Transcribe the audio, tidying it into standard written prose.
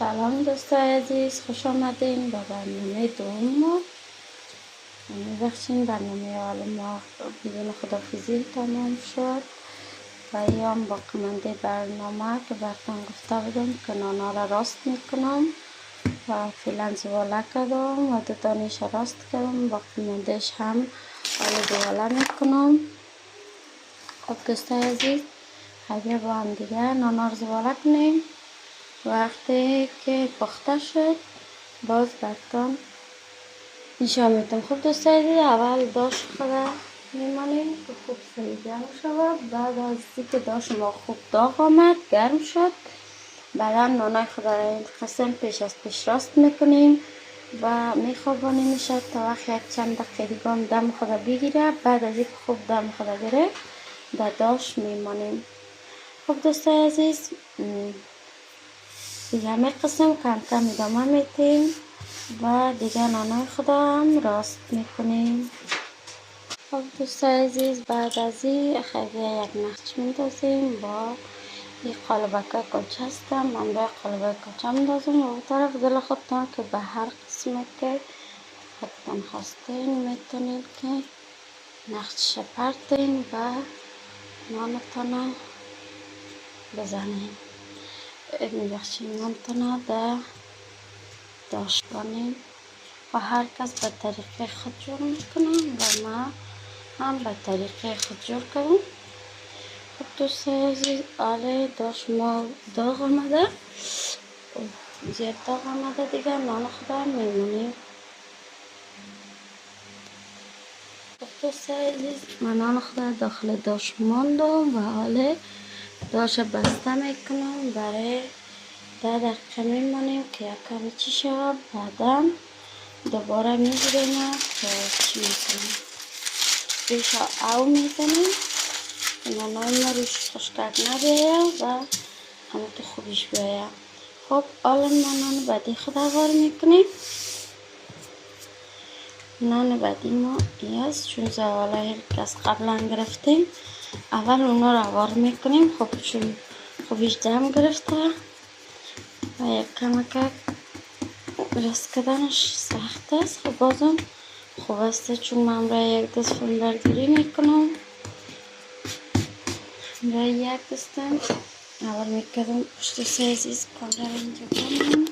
سلام دوستای عزیز، خوش آمدین با برنامه دوم ما. میبخشین برنامه اول ما بدون خدافیزی تمام شد و ایام با کمانده برنامه که براتون گفته بودم که نانا را راست میکنم و فعلا زواله کردم و دو دانش راست کردم، با کماندهش هم حال زواله میکنم. خب دوستای عزیز، بیا با هم دیگه نانا را زواله کنیم. وقتی که پخته شد باز براتون نشان میدم. خب دوستای عزیز، اول داش خود میمانیم که خوب سری گرم شود. بعد از اینکه داش ما خوب داغ آمد گرم شد، بعدا نانای خود را این قسم پیش از پیش راست میکنیم و میخوابانیمش تا وقت یک چند دقیقه دیگه دم خود بگیره. بعد از اینکه خوب دم خود گرفت در داش میمانیم. خب دوستای عزیز، دیگه همه قسم کم کم ادامه میدیم و دیگه نانای خدا هم راست میکنیم. خب دوستای عزیز، بعد از این خیلی یک نخچ میندازیم با این قالبکه کلچه هستم. من به قالبه کلچه میندازم و به طرف دل خودتان که به هر قسمت که خودتان خواستین میتونید که نخچ پرتین و نانتان بزنین. میبخشیم نانتان ده داشت کنیم و هر کس به طریقه خود جور میکنم و ما هم به طریقه خود جور کنم. خب دوستای عزیز، آله داشت ما داغ آمده، زیاد داغ آمده، دیگه نان خود هم میمونیم. خب دوستای عزیز، من نان خود داخل داشت ماندم و آله داشت بسته میکنم. برای 10 دقیقه میمونیم که یک کمی چی شود. بعدا دوباره میگیریم که چی میکنیم، ریش او میزنیم که نانای ما روش خشکک نبیاید و همه تو خوبیش بیاید. خب حالا ما نان بعدی خود وار میکنیم. نان بعدی ما این است، چون زواله که از قبلا گرفتیم اول اونا رو وار میکنیم. خب چون خوبیش دم گرفته و یک کمک راست کردنش سخت است، خب بازم خوب است. چون من برای یک دست فندرگیری میکنم، برای یک دستم اول میکردم پشت عزیز کاملا اینجا کنم.